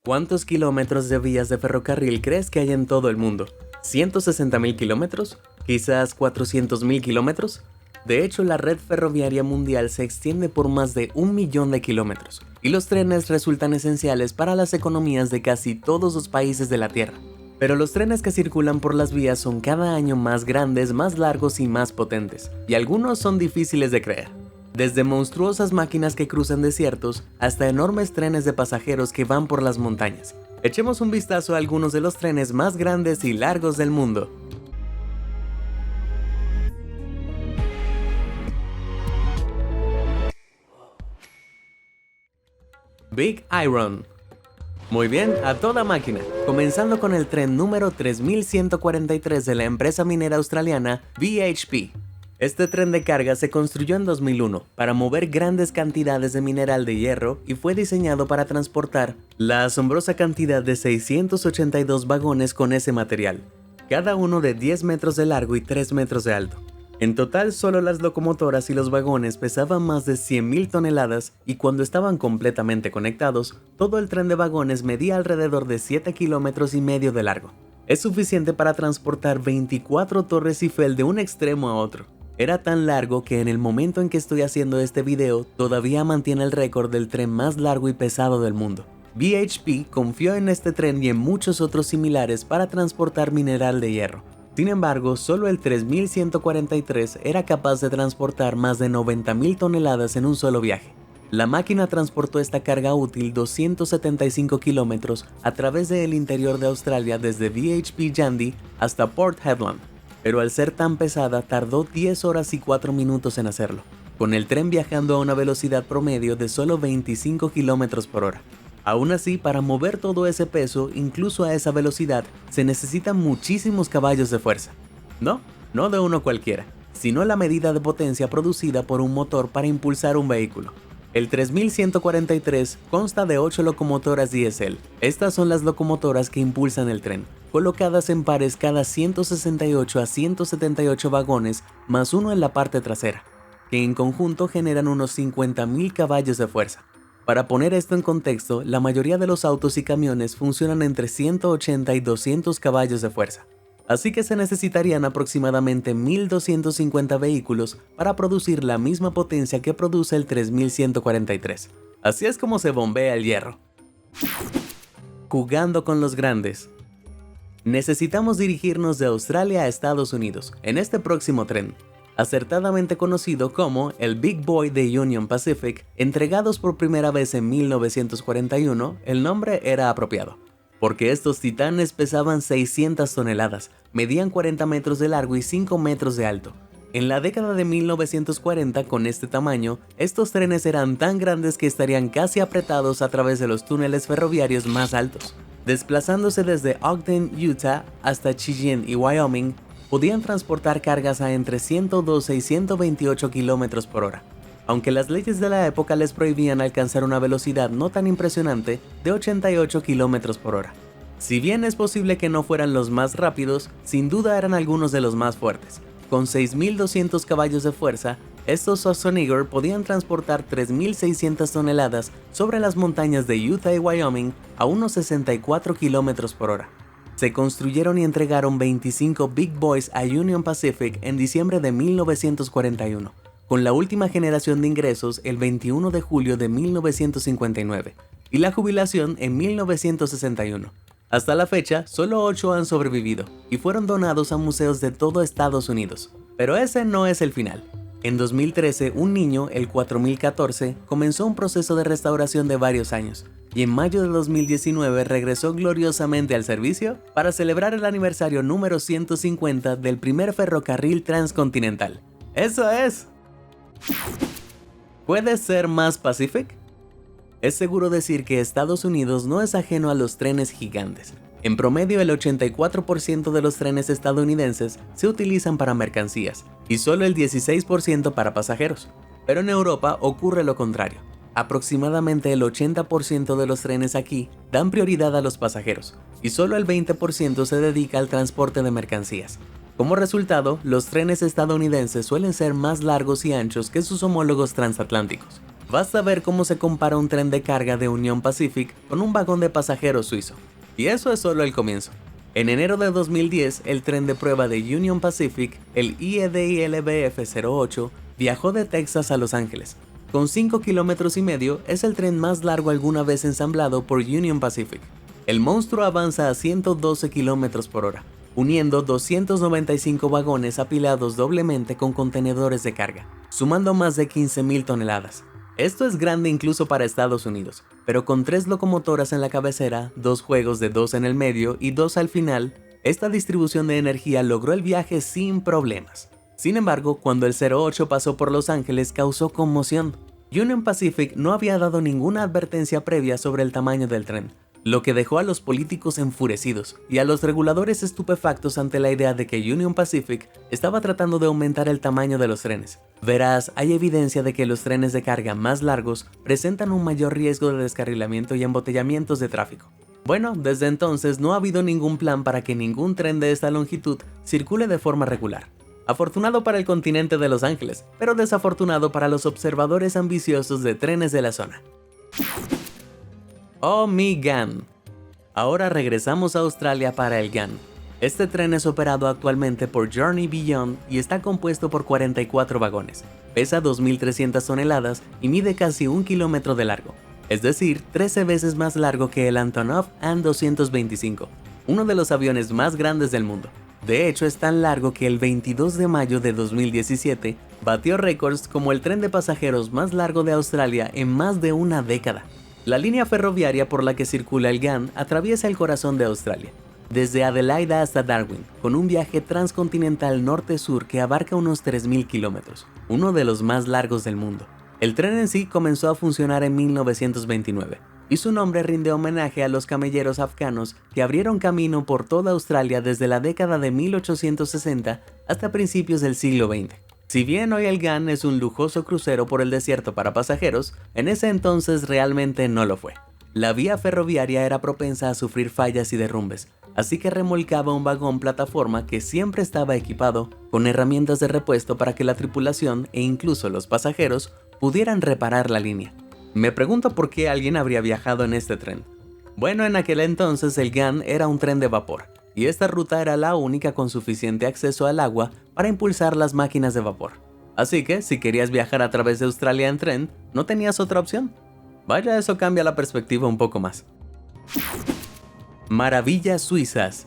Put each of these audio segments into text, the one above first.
¿Cuántos kilómetros de vías de ferrocarril crees que hay en todo el mundo? ¿160.000 kilómetros? ¿Quizás 400.000 kilómetros? De hecho, la red ferroviaria mundial se extiende por más de 1 millón de kilómetros, y los trenes resultan esenciales para las economías de casi todos los países de la Tierra. Pero los trenes que circulan por las vías son cada año más grandes, más largos y más potentes, y algunos son difíciles de creer. Desde monstruosas máquinas que cruzan desiertos hasta enormes trenes de pasajeros que van por las montañas. Echemos un vistazo a algunos de los trenes más grandes y largos del mundo. Big Iron. Muy bien, a toda máquina, comenzando con el tren número 3143 de la empresa minera australiana BHP. Este tren de carga se construyó en 2001 para mover grandes cantidades de mineral de hierro y fue diseñado para transportar la asombrosa cantidad de 682 vagones con ese material, cada uno de 10 metros de largo y 3 metros de alto. En total, solo las locomotoras y los vagones pesaban más de 100.000 toneladas y cuando estaban completamente conectados, todo el tren de vagones medía alrededor de 7,5 kilómetros de largo. Es suficiente para transportar 24 torres Eiffel de un extremo a otro. Era tan largo que en el momento en que estoy haciendo este video, todavía mantiene el récord del tren más largo y pesado del mundo. BHP confió en este tren y en muchos otros similares para transportar mineral de hierro. Sin embargo, solo el 3143 era capaz de transportar más de 90.000 toneladas en un solo viaje. La máquina transportó esta carga útil 275 kilómetros a través del interior de Australia desde BHP Yandy hasta Port Hedland. Pero al ser tan pesada tardó 10 horas y 4 minutos en hacerlo, con el tren viajando a una velocidad promedio de solo 25 km por hora. Aún así, para mover todo ese peso, incluso a esa velocidad, se necesitan muchísimos caballos de fuerza. No de uno cualquiera, sino la medida de potencia producida por un motor para impulsar un vehículo. El 3143 consta de 8 locomotoras diésel. Estas son las locomotoras que impulsan el tren, colocadas en pares cada 168 a 178 vagones más uno en la parte trasera, que en conjunto generan unos 50.000 caballos de fuerza. Para poner esto en contexto, la mayoría de los autos y camiones funcionan entre 180 y 200 caballos de fuerza. Así que se necesitarían aproximadamente 1.250 vehículos para producir la misma potencia que produce el 3143. Así es como se bombea el hierro. Jugando con los grandes. Necesitamos dirigirnos de Australia a Estados Unidos en este próximo tren, acertadamente conocido como el Big Boy de Union Pacific. Entregados por primera vez en 1941, el nombre era apropiado, porque estos titanes pesaban 600 toneladas, medían 40 metros de largo y 5 metros de alto. En la década de 1940, con este tamaño, estos trenes eran tan grandes que estarían casi apretados a través de los túneles ferroviarios más altos. Desplazándose desde Ogden, Utah, hasta Cheyenne y Wyoming, podían transportar cargas a entre 112 y 128 kilómetros por hora, aunque las leyes de la época les prohibían alcanzar una velocidad no tan impresionante de 88 kilómetros por hora. Si bien es posible que no fueran los más rápidos, sin duda eran algunos de los más fuertes. Con 6.200 caballos de fuerza, estos Schwarzenegger podían transportar 3.600 toneladas sobre las montañas de Utah y Wyoming a unos 64 kilómetros por hora. Se construyeron y entregaron 25 Big Boys a Union Pacific en diciembre de 1941, con la última generación de ingresos el 21 de julio de 1959 y la jubilación en 1961. Hasta la fecha, solo 8 han sobrevivido y fueron donados a museos de todo Estados Unidos. Pero ese no es el final. En 2013, un niño, el 4014, comenzó un proceso de restauración de varios años, y en mayo de 2019 regresó gloriosamente al servicio para celebrar el aniversario número 150 del primer ferrocarril transcontinental. ¡Eso es! ¿Puede ser más Pacific? Es seguro decir que Estados Unidos no es ajeno a los trenes gigantes. En promedio, el 84% de los trenes estadounidenses se utilizan para mercancías y solo el 16% para pasajeros. Pero en Europa ocurre lo contrario. Aproximadamente el 80% de los trenes aquí dan prioridad a los pasajeros y solo el 20% se dedica al transporte de mercancías. Como resultado, los trenes estadounidenses suelen ser más largos y anchos que sus homólogos transatlánticos. Basta ver cómo se compara un tren de carga de Union Pacific con un vagón de pasajeros suizo. Y eso es solo el comienzo. En enero de 2010, el tren de prueba de Union Pacific, el IEDI-LBF-08, viajó de Texas a Los Ángeles. Con 5 kilómetros y medio, es el tren más largo alguna vez ensamblado por Union Pacific. El monstruo avanza a 112 kilómetros por hora, uniendo 295 vagones apilados doblemente con contenedores de carga, sumando más de 15.000 toneladas. Esto es grande incluso para Estados Unidos, pero con 3 locomotoras en la cabecera, 2 juegos de 2 en el medio y 2 al final, esta distribución de energía logró el viaje sin problemas. Sin embargo, cuando el 08 pasó por Los Ángeles causó conmoción. Union Pacific no había dado ninguna advertencia previa sobre el tamaño del tren, lo que dejó a los políticos enfurecidos y a los reguladores estupefactos ante la idea de que Union Pacific estaba tratando de aumentar el tamaño de los trenes. Verás, hay evidencia de que los trenes de carga más largos presentan un mayor riesgo de descarrilamiento y embotellamientos de tráfico. Bueno, desde entonces no ha habido ningún plan para que ningún tren de esta longitud circule de forma regular. Afortunado para el continente de Los Ángeles, pero desafortunado para los observadores ambiciosos de trenes de la zona. Oh mi GAN. Ahora regresamos a Australia para el GAN. Este tren es operado actualmente por Journey Beyond y está compuesto por 44 vagones. Pesa 2.300 toneladas y mide casi 1 kilómetro de largo, es decir, 13 veces más largo que el Antonov An-225, uno de los aviones más grandes del mundo. De hecho, es tan largo que el 22 de mayo de 2017 batió récords como el tren de pasajeros más largo de Australia en más de una década. La línea ferroviaria por la que circula el GAN atraviesa el corazón de Australia, desde Adelaida hasta Darwin, con un viaje transcontinental norte-sur que abarca unos 3.000 kilómetros, uno de los más largos del mundo. El tren en sí comenzó a funcionar en 1929, y su nombre rinde homenaje a los camelleros afganos que abrieron camino por toda Australia desde la década de 1860 hasta principios del siglo XX. Si bien hoy el GAN es un lujoso crucero por el desierto para pasajeros, en ese entonces realmente no lo fue. La vía ferroviaria era propensa a sufrir fallas y derrumbes, así que remolcaba un vagón plataforma que siempre estaba equipado con herramientas de repuesto para que la tripulación e incluso los pasajeros pudieran reparar la línea. Me pregunto por qué alguien habría viajado en este tren. Bueno, en aquel entonces el GAN era un tren de vapor, y esta ruta era la única con suficiente acceso al agua para impulsar las máquinas de vapor. Así que, si querías viajar a través de Australia en tren, no tenías otra opción. Vaya, eso cambia la perspectiva un poco más. Maravillas suizas.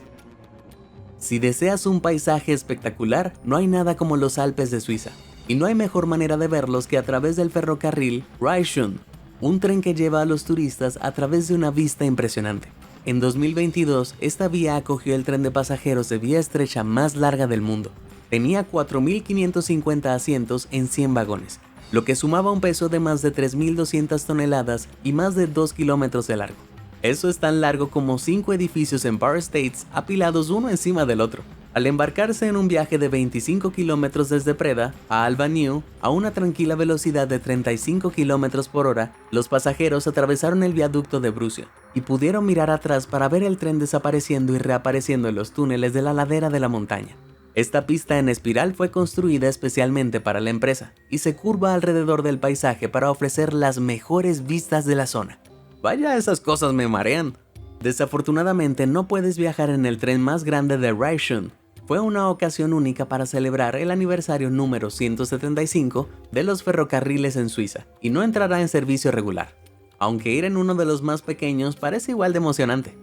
Si deseas un paisaje espectacular, no hay nada como los Alpes de Suiza, y no hay mejor manera de verlos que a través del ferrocarril Reichsbahn, un tren que lleva a los turistas a través de una vista impresionante. En 2022, esta vía acogió el tren de pasajeros de vía estrecha más larga del mundo. Tenía 4.550 asientos en 100 vagones, lo que sumaba un peso de más de 3.200 toneladas y más de 2 kilómetros de largo. Eso es tan largo como 5 edificios en Empire States apilados uno encima del otro. Al embarcarse en un viaje de 25 kilómetros desde Preda a Alba New a una tranquila velocidad de 35 kilómetros por hora, los pasajeros atravesaron el viaducto de Brucia y pudieron mirar atrás para ver el tren desapareciendo y reapareciendo en los túneles de la ladera de la montaña. Esta pista en espiral fue construida especialmente para la empresa y se curva alrededor del paisaje para ofrecer las mejores vistas de la zona. Vaya, esas cosas me marean. Desafortunadamente no puedes viajar en el tren más grande de Reichsbahn. Fue una ocasión única para celebrar el aniversario número 175 de los ferrocarriles en Suiza y no entrará en servicio regular, aunque ir en uno de los más pequeños parece igual de emocionante.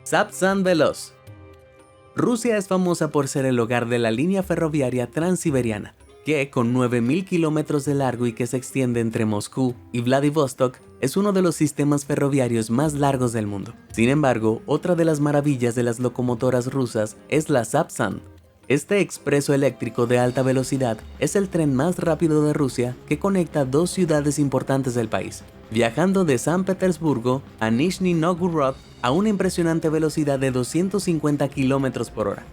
Sapsan Veloz. Rusia es famosa por ser el hogar de la línea ferroviaria transiberiana, que con 9.000 kilómetros de largo y que se extiende entre Moscú y Vladivostok, es uno de los sistemas ferroviarios más largos del mundo. Sin embargo, otra de las maravillas de las locomotoras rusas es la Sapsan. Este expreso eléctrico de alta velocidad es el tren más rápido de Rusia que conecta dos ciudades importantes del país, viajando de San Petersburgo a Nizhny Novgorod a una impresionante velocidad de 250 km por hora.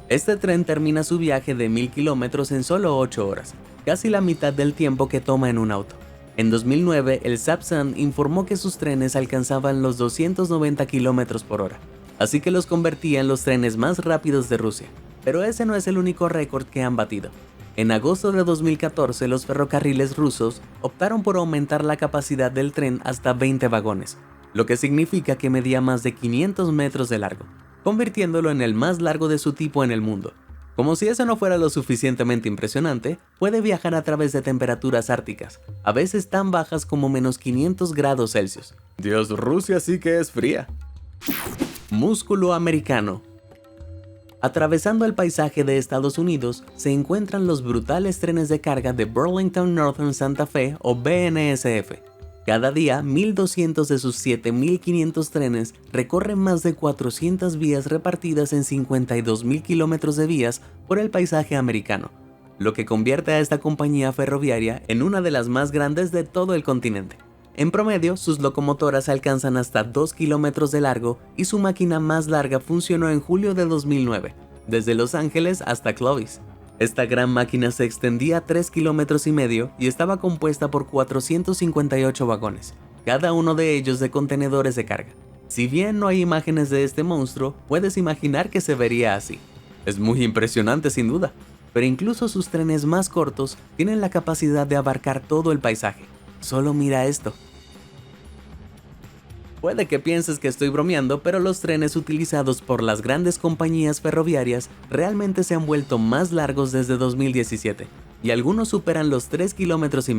Este tren termina su viaje de 1.000 kilómetros en solo 8 horas, casi la mitad del tiempo que toma en un auto. En 2009, el Sapsan informó que sus trenes alcanzaban los 290 km por hora, así que los convertía en los trenes más rápidos de Rusia. Pero ese no es el único récord que han batido. En agosto de 2014, los ferrocarriles rusos optaron por aumentar la capacidad del tren hasta 20 vagones, lo que significa que medía más de 500 metros de largo, convirtiéndolo en el más largo de su tipo en el mundo. Como si eso no fuera lo suficientemente impresionante, puede viajar a través de temperaturas árticas, a veces tan bajas como menos 500 grados Celsius. Dios, Rusia sí que es fría. Músculo americano. Atravesando el paisaje de Estados Unidos se encuentran los brutales trenes de carga de Burlington Northern Santa Fe o BNSF. Cada día, 1.200 de sus 7.500 trenes recorren más de 400 vías repartidas en 52.000 kilómetros de vías por el paisaje americano, lo que convierte a esta compañía ferroviaria en una de las más grandes de todo el continente. En promedio, sus locomotoras alcanzan hasta 2 kilómetros de largo y su máquina más larga funcionó en julio de 2009, desde Los Ángeles hasta Clovis. Esta gran máquina se extendía 3,5 kilómetros y estaba compuesta por 458 vagones, cada uno de ellos de contenedores de carga. Si bien no hay imágenes de este monstruo, puedes imaginar que se vería así. Es muy impresionante sin duda, pero incluso sus trenes más cortos tienen la capacidad de abarcar todo el paisaje. Solo mira esto. Puede que pienses que estoy bromeando, pero los trenes utilizados por las grandes compañías ferroviarias realmente se han vuelto más largos desde 2017, y algunos superan los 3,5 kilómetros.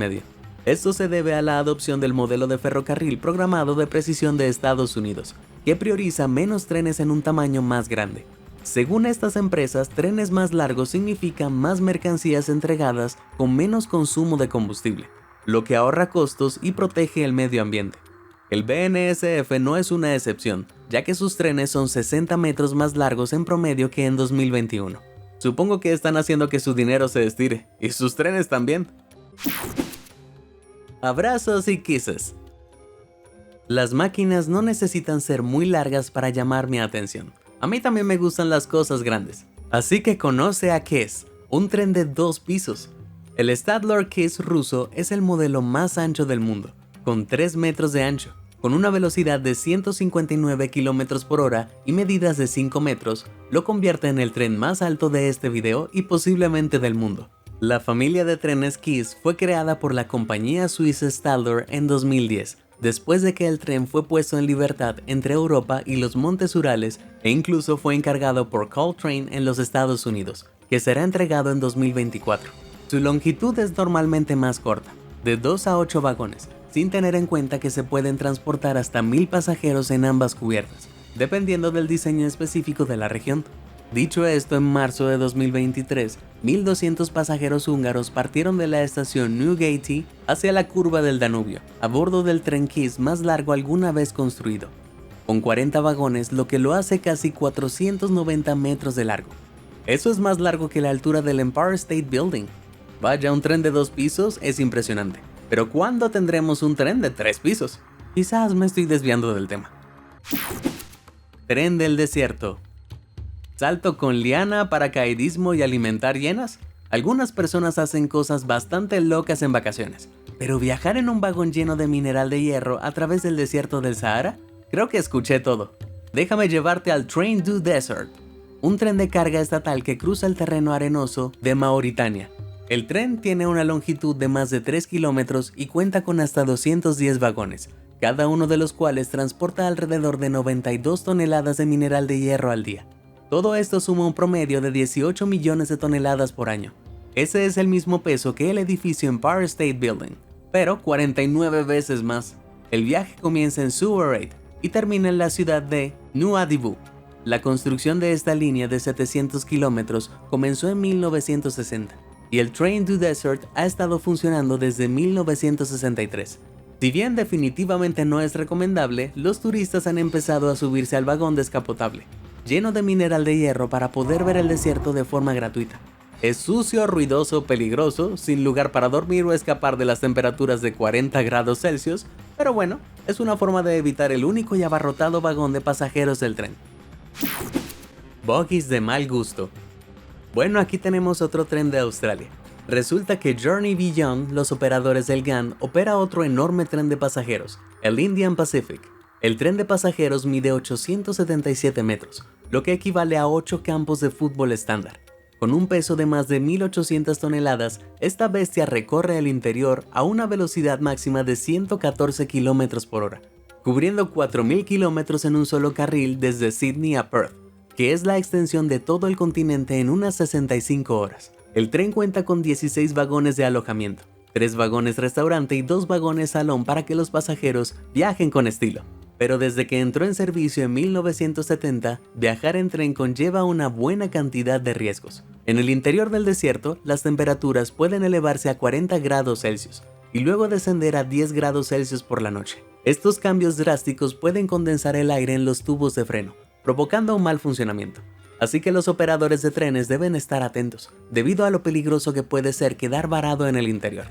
Esto se debe a la adopción del modelo de ferrocarril programado de precisión de Estados Unidos, que prioriza menos trenes en un tamaño más grande. Según estas empresas, trenes más largos significan más mercancías entregadas con menos consumo de combustible, lo que ahorra costos y protege el medio ambiente. El BNSF no es una excepción, ya que sus trenes son 60 metros más largos en promedio que en 2021. Supongo que están haciendo que su dinero se estire, y sus trenes también. Abrazos y kisses. Las máquinas no necesitan ser muy largas para llamar mi atención. A mí también me gustan las cosas grandes. Así que conoce a Kiss, un tren de 2 pisos. El Stadler Kiss ruso es el modelo más ancho del mundo, con 3 metros de ancho. Con una velocidad de 159 km por hora y medidas de 5 metros, lo convierte en el tren más alto de este video y posiblemente del mundo. La familia de trenes Kiss fue creada por la compañía suiza Stadler en 2010, después de que el tren fue puesto en libertad entre Europa y los Montes Urales e incluso fue encargado por Caltrain en los Estados Unidos, que será entregado en 2024. Su longitud es normalmente más corta, de 2 a 8 vagones, sin tener en cuenta que se pueden transportar hasta 1,000 pasajeros en ambas cubiertas, dependiendo del diseño específico de la región. Dicho esto, en marzo de 2023, 1.200 pasajeros húngaros partieron de la estación Nyugati hacia la curva del Danubio, a bordo del tren Kiss más largo alguna vez construido, con 40 vagones, lo que lo hace casi 490 metros de largo. Eso es más largo que la altura del Empire State Building. Vaya, un tren de 2 pisos es impresionante. Pero ¿cuándo tendremos un tren de 3 pisos? Quizás me estoy desviando del tema. Tren del desierto. Salto con liana, paracaidismo y alimentar hienas. Algunas personas hacen cosas bastante locas en vacaciones, pero viajar en un vagón lleno de mineral de hierro a través del desierto del Sahara, creo que escuché todo. Déjame llevarte al Train du Desert, un tren de carga estatal que cruza el terreno arenoso de Mauritania. El tren tiene una longitud de más de 3 kilómetros y cuenta con hasta 210 vagones, cada uno de los cuales transporta alrededor de 92 toneladas de mineral de hierro al día. Todo esto suma un promedio de 18 millones de toneladas por año. Ese es el mismo peso que el edificio Empire State Building, pero 49 veces más. El viaje comienza en Suvarate y termina en la ciudad de Nouadhibou. La construcción de esta línea de 700 kilómetros comenzó en 1960. Y el Train du Desert ha estado funcionando desde 1963. Si bien definitivamente no es recomendable, los turistas han empezado a subirse al vagón descapotable, lleno de mineral de hierro para poder ver el desierto de forma gratuita. Es sucio, ruidoso, peligroso, sin lugar para dormir o escapar de las temperaturas de 40 grados Celsius, pero bueno, es una forma de evitar el único y abarrotado vagón de pasajeros del tren. Bogies de mal gusto. Bueno, aquí tenemos otro tren de Australia. Resulta que Journey Beyond, los operadores del GAN, opera otro enorme tren de pasajeros, el Indian Pacific. El tren de pasajeros mide 877 metros, lo que equivale a 8 campos de fútbol estándar. Con un peso de más de 1.800 toneladas, esta bestia recorre el interior a una velocidad máxima de 114 km por hora, cubriendo 4.000 kilómetros en un solo carril desde Sydney a Perth, que es la extensión de todo el continente en unas 65 horas. El tren cuenta con 16 vagones de alojamiento, 3 vagones restaurante y 2 vagones salón para que los pasajeros viajen con estilo. Pero desde que entró en servicio en 1970, viajar en tren conlleva una buena cantidad de riesgos. En el interior del desierto, las temperaturas pueden elevarse a 40 grados Celsius y luego descender a 10 grados Celsius por la noche. Estos cambios drásticos pueden condensar el aire en los tubos de freno, provocando un mal funcionamiento. Así que los operadores de trenes deben estar atentos, debido a lo peligroso que puede ser quedar varado en el interior.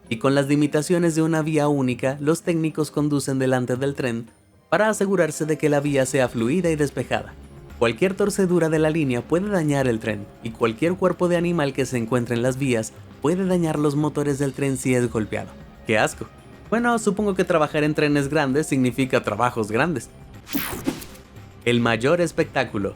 Y con las limitaciones de una vía única, los técnicos conducen delante del tren para asegurarse de que la vía sea fluida y despejada. Cualquier torcedura de la línea puede dañar el tren, y cualquier cuerpo de animal que se encuentre en las vías puede dañar los motores del tren si es golpeado. ¡Qué asco! Bueno, supongo que trabajar en trenes grandes significa trabajos grandes. El mayor espectáculo.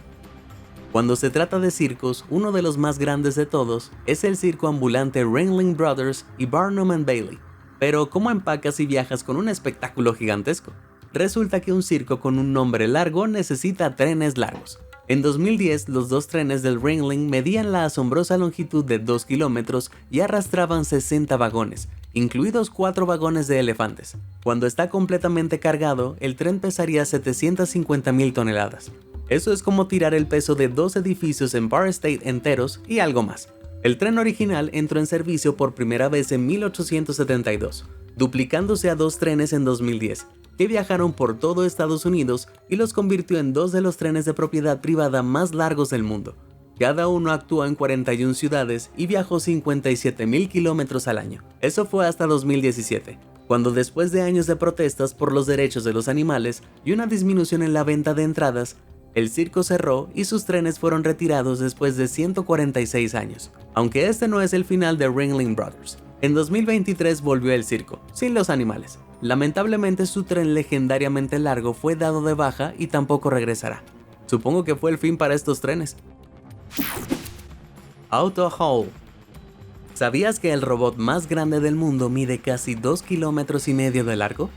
Cuando se trata de circos, uno de los más grandes de todos es el circo ambulante Ringling Brothers y Barnum & Bailey. Pero ¿cómo empacas y viajas con un espectáculo gigantesco? Resulta que un circo con un nombre largo necesita trenes largos. En 2010, los 2 trenes del Ringling medían la asombrosa longitud de 2 kilómetros y arrastraban 60 vagones, incluidos 4 vagones de elefantes. Cuando está completamente cargado, el tren pesaría 750.000 toneladas. Eso es como tirar el peso de 2 edificios en Empire State enteros y algo más. El tren original entró en servicio por primera vez en 1872, duplicándose a 2 trenes en 2010, que viajaron por todo Estados Unidos y los convirtió en 2 de los trenes de propiedad privada más largos del mundo. Cada uno actuó en 41 ciudades y viajó 57.000 kilómetros al año. Eso fue hasta 2017, cuando después de años de protestas por los derechos de los animales y una disminución en la venta de entradas, el circo cerró y sus trenes fueron retirados después de 146 años. Aunque este no es el final de Ringling Brothers. En 2023 volvió el circo, sin los animales. Lamentablemente su tren legendariamente largo fue dado de baja y tampoco regresará. Supongo que fue el fin para estos trenes. AutoHaul. ¿Sabías que el robot más grande del mundo mide casi 2,5 kilómetros de largo?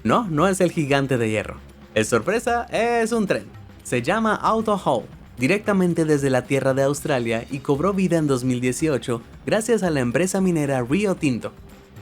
No, no es el gigante de hierro. Es sorpresa, es un tren. Se llama AutoHaul, directamente desde la tierra de Australia y cobró vida en 2018 gracias a la empresa minera Rio Tinto.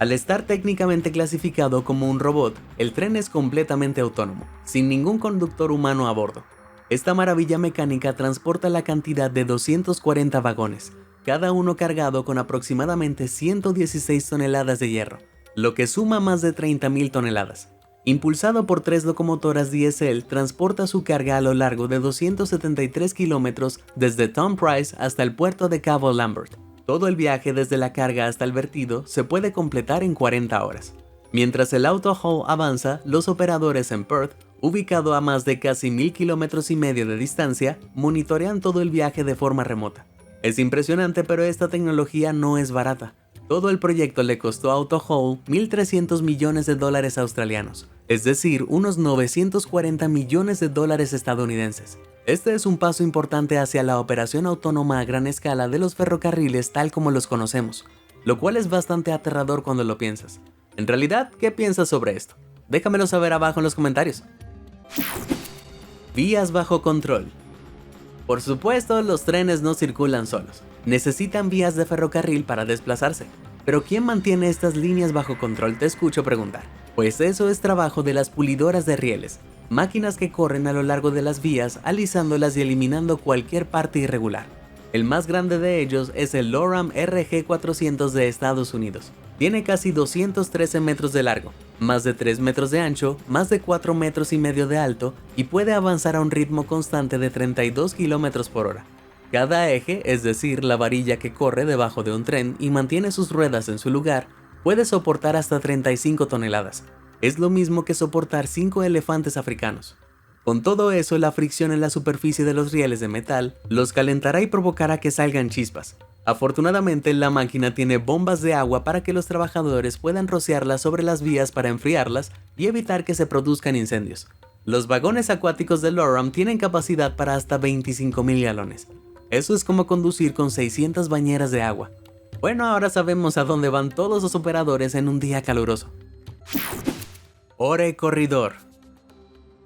Al estar técnicamente clasificado como un robot, el tren es completamente autónomo, sin ningún conductor humano a bordo. Esta maravilla mecánica transporta la cantidad de 240 vagones, cada uno cargado con aproximadamente 116 toneladas de hierro, lo que suma más de 30.000 toneladas. Impulsado por 3 locomotoras diésel, transporta su carga a lo largo de 273 kilómetros desde Tom Price hasta el puerto de Cabo Lambert. Todo el viaje desde la carga hasta el vertido se puede completar en 40 horas. Mientras el AutoHaul avanza, los operadores en Perth, ubicado a más de casi 1.000 kilómetros y medio de distancia, monitorean todo el viaje de forma remota. Es impresionante, pero esta tecnología no es barata. Todo el proyecto le costó a AutoHaul $1.300 millones australianos, es decir, unos 940 millones de dólares estadounidenses. Este es un paso importante hacia la operación autónoma a gran escala de los ferrocarriles tal como los conocemos, lo cual es bastante aterrador cuando lo piensas. En realidad, ¿qué piensas sobre esto? Déjamelo saber abajo en los comentarios. Vías bajo control. Por supuesto, los trenes no circulan solos. Necesitan vías de ferrocarril para desplazarse. Pero ¿quién mantiene estas líneas bajo control? Te escucho preguntar. Pues eso es trabajo de las pulidoras de rieles, máquinas que corren a lo largo de las vías, alisándolas y eliminando cualquier parte irregular. El más grande de ellos es el Loram RG400 de Estados Unidos. Tiene casi 213 metros de largo, más de 3 metros de ancho, más de 4,5 metros de alto y puede avanzar a un ritmo constante de 32 kilómetros por hora. Cada eje, es decir, la varilla que corre debajo de un tren y mantiene sus ruedas en su lugar, puede soportar hasta 35 toneladas. Es lo mismo que soportar 5 elefantes africanos. Con todo eso, la fricción en la superficie de los rieles de metal los calentará y provocará que salgan chispas. Afortunadamente, la máquina tiene bombas de agua para que los trabajadores puedan rociarlas sobre las vías para enfriarlas y evitar que se produzcan incendios. Los vagones acuáticos de Loram tienen capacidad para hasta 25.000 galones. Eso es como conducir con 600 bañeras de agua. Bueno, ahora sabemos a dónde van todos los operadores en un día caluroso. Ore Corridor.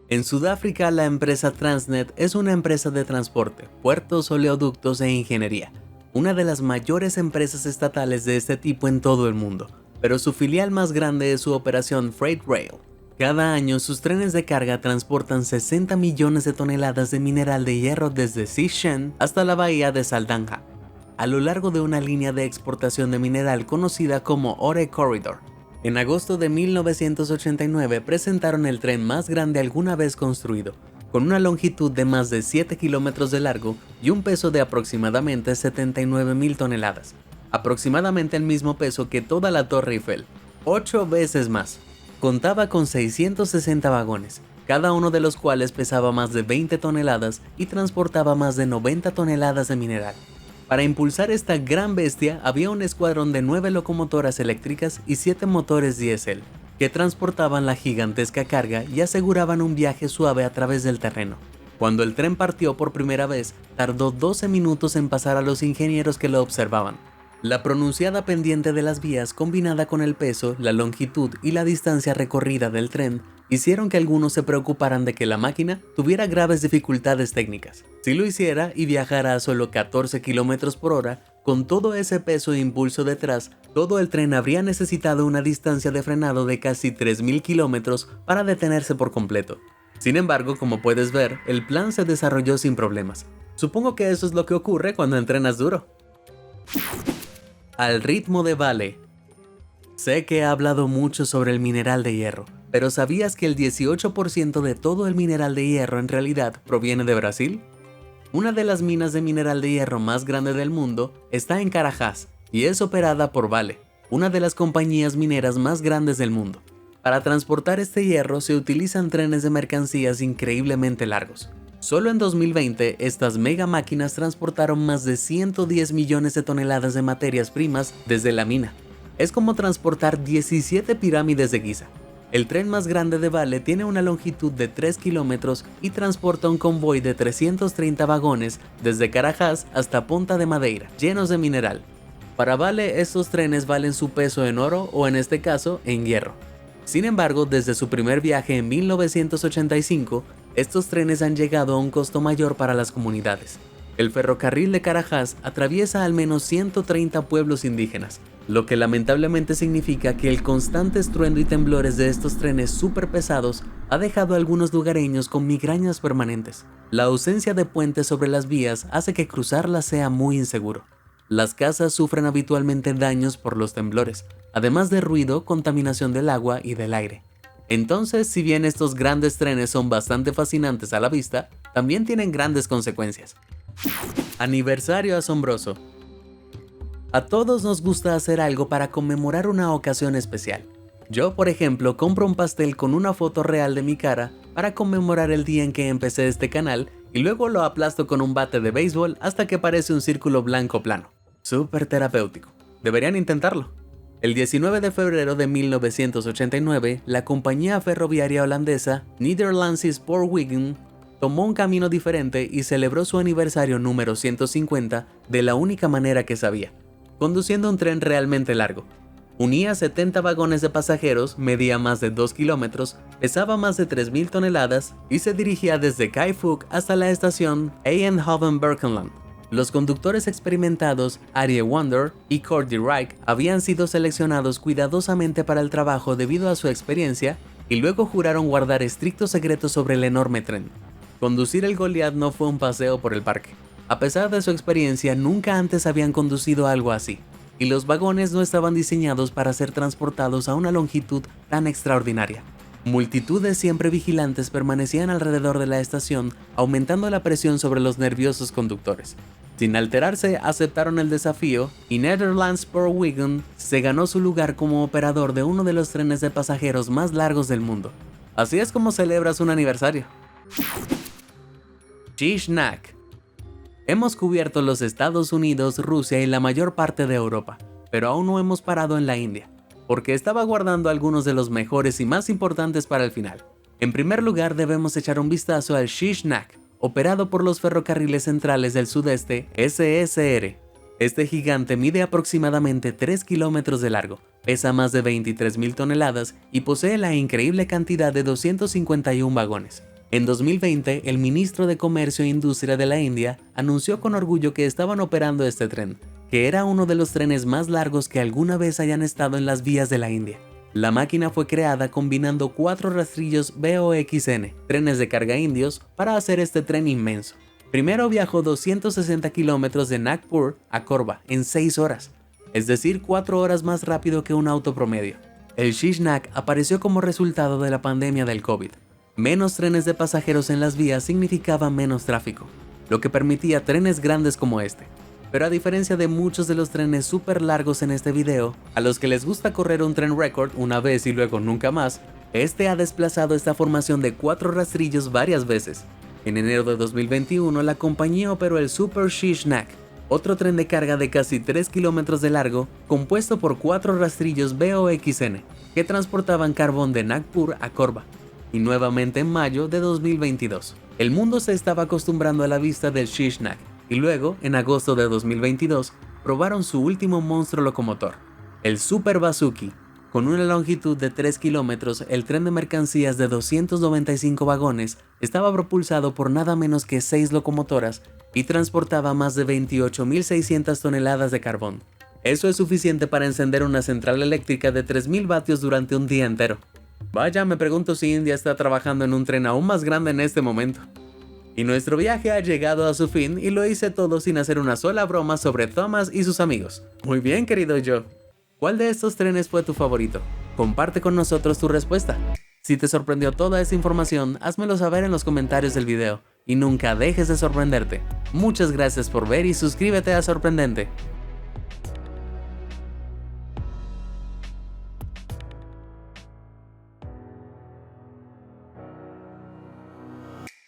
En Sudáfrica, la empresa Transnet es una empresa de transporte, puertos, oleoductos e ingeniería, una de las mayores empresas estatales de este tipo en todo el mundo, pero su filial más grande es su operación Freight Rail. Cada año, sus trenes de carga transportan 60 millones de toneladas de mineral de hierro desde Sishen hasta la bahía de Saldanha, a lo largo de una línea de exportación de mineral conocida como Ore Corridor. En agosto de 1989 presentaron el tren más grande alguna vez construido, con una longitud de más de 7 kilómetros de largo y un peso de aproximadamente 79.000 toneladas, aproximadamente el mismo peso que toda la Torre Eiffel, 8 veces más. Contaba con 660 vagones, cada uno de los cuales pesaba más de 20 toneladas y transportaba más de 90 toneladas de mineral. Para impulsar esta gran bestia había un escuadrón de 9 locomotoras eléctricas y 7 motores diésel, que transportaban la gigantesca carga y aseguraban un viaje suave a través del terreno. Cuando el tren partió por primera vez, tardó 12 minutos en pasar a los ingenieros que lo observaban. La pronunciada pendiente de las vías, combinada con el peso, la longitud y la distancia recorrida del tren, hicieron que algunos se preocuparan de que la máquina tuviera graves dificultades técnicas. Si lo hiciera y viajara a solo 14 km por hora, con todo ese peso e impulso detrás, todo el tren habría necesitado una distancia de frenado de casi 3.000 km para detenerse por completo. Sin embargo, como puedes ver, el plan se desarrolló sin problemas. Supongo que eso es lo que ocurre cuando entrenas duro. Al ritmo de Vale. Sé que he hablado mucho sobre el mineral de hierro, pero ¿sabías que el 18% de todo el mineral de hierro en realidad proviene de Brasil? Una de las minas de mineral de hierro más grandes del mundo está en Carajás y es operada por Vale, una de las compañías mineras más grandes del mundo. Para transportar este hierro se utilizan trenes de mercancías increíblemente largos. Solo en 2020, estas mega máquinas transportaron más de 110 millones de toneladas de materias primas desde la mina. Es como transportar 17 pirámides de Giza. El tren más grande de Vale tiene una longitud de 3 kilómetros y transporta un convoy de 330 vagones desde Carajás hasta Ponta de Madeira, llenos de mineral. Para Vale, estos trenes valen su peso en oro o en este caso, en hierro. Sin embargo, desde su primer viaje en 1985, estos trenes han llegado a un costo mayor para las comunidades. El ferrocarril de Carajás atraviesa al menos 130 pueblos indígenas, lo que lamentablemente significa que el constante estruendo y temblores de estos trenes súper pesados ha dejado a algunos lugareños con migrañas permanentes. La ausencia de puentes sobre las vías hace que cruzarlas sea muy inseguro. Las casas sufren habitualmente daños por los temblores, además de ruido, contaminación del agua y del aire. Entonces, si bien estos grandes trenes son bastante fascinantes a la vista, también tienen grandes consecuencias. Aniversario asombroso. A todos nos gusta hacer algo para conmemorar una ocasión especial. Yo, por ejemplo, compro un pastel con una foto real de mi cara para conmemorar el día en que empecé este canal y luego lo aplasto con un bate de béisbol hasta que parece un círculo blanco plano. Súper terapéutico. Deberían intentarlo. El 19 de febrero de 1989, la compañía ferroviaria holandesa Nederlandse Spoorwegen tomó un camino diferente y celebró su aniversario número 150 de la única manera que sabía, conduciendo un tren realmente largo. Unía 70 vagones de pasajeros, medía más de 2 kilómetros, pesaba más de 3.000 toneladas y se dirigía desde Kai Phục hasta la estación Eindhoven-Berkenland. Los conductores experimentados Arie Wander y Cordy Reich habían sido seleccionados cuidadosamente para el trabajo debido a su experiencia y luego juraron guardar estrictos secretos sobre el enorme tren. Conducir el Goliath no fue un paseo por el parque. A pesar de su experiencia, nunca antes habían conducido algo así, y los vagones no estaban diseñados para ser transportados a una longitud tan extraordinaria. Multitudes siempre vigilantes permanecían alrededor de la estación, aumentando la presión sobre los nerviosos conductores. Sin alterarse, aceptaron el desafío y Nederlandse Spoorwegen se ganó su lugar como operador de uno de los trenes de pasajeros más largos del mundo. Así es como celebras un aniversario. Shishnak. Hemos cubierto los Estados Unidos, Rusia y la mayor parte de Europa, pero aún no hemos parado en la India, porque estaba guardando algunos de los mejores y más importantes para el final. En primer lugar, debemos echar un vistazo al Shishnak, operado por los Ferrocarriles Centrales del Sudeste, SSR. Este gigante mide aproximadamente 3 kilómetros de largo, pesa más de 23.000 toneladas y posee la increíble cantidad de 251 vagones. En 2020, el ministro de Comercio e Industria de la India anunció con orgullo que estaban operando este tren, que era uno de los trenes más largos que alguna vez hayan estado en las vías de la India. La máquina fue creada combinando 4 rastrillos BOXN, trenes de carga indios, para hacer este tren inmenso. Primero viajó 260 kilómetros de Nagpur a Korba en 6 horas, es decir, 4 horas más rápido que un auto promedio. El Shishnak apareció como resultado de la pandemia del COVID. Menos trenes de pasajeros en las vías significaba menos tráfico, lo que permitía trenes grandes como este. Pero a diferencia de muchos de los trenes súper largos en este video, a los que les gusta correr un tren récord una vez y luego nunca más, este ha desplazado esta formación de 4 rastrillos varias veces. En enero de 2021, la compañía operó el Super Shishnak, otro tren de carga de casi 3 kilómetros de largo, compuesto por 4 rastrillos BOXN, que transportaban carbón de Nagpur a Korba. Y nuevamente en mayo de 2022. El mundo se estaba acostumbrando a la vista del Shishnak, y luego, en agosto de 2022, probaron su último monstruo locomotor, el Super Vasuki. Con una longitud de 3 kilómetros, el tren de mercancías de 295 vagones estaba propulsado por nada menos que 6 locomotoras y transportaba más de 28.600 toneladas de carbón. Eso es suficiente para encender una central eléctrica de 3.000 vatios durante un día entero. Vaya, me pregunto si India está trabajando en un tren aún más grande en este momento. Y nuestro viaje ha llegado a su fin y lo hice todo sin hacer una sola broma sobre Thomas y sus amigos. Muy bien, querido Joe. ¿Cuál de estos trenes fue tu favorito? Comparte con nosotros tu respuesta. Si te sorprendió toda esta información, házmelo saber en los comentarios del video. Y nunca dejes de sorprenderte. Muchas gracias por ver y suscríbete a Sorprendente.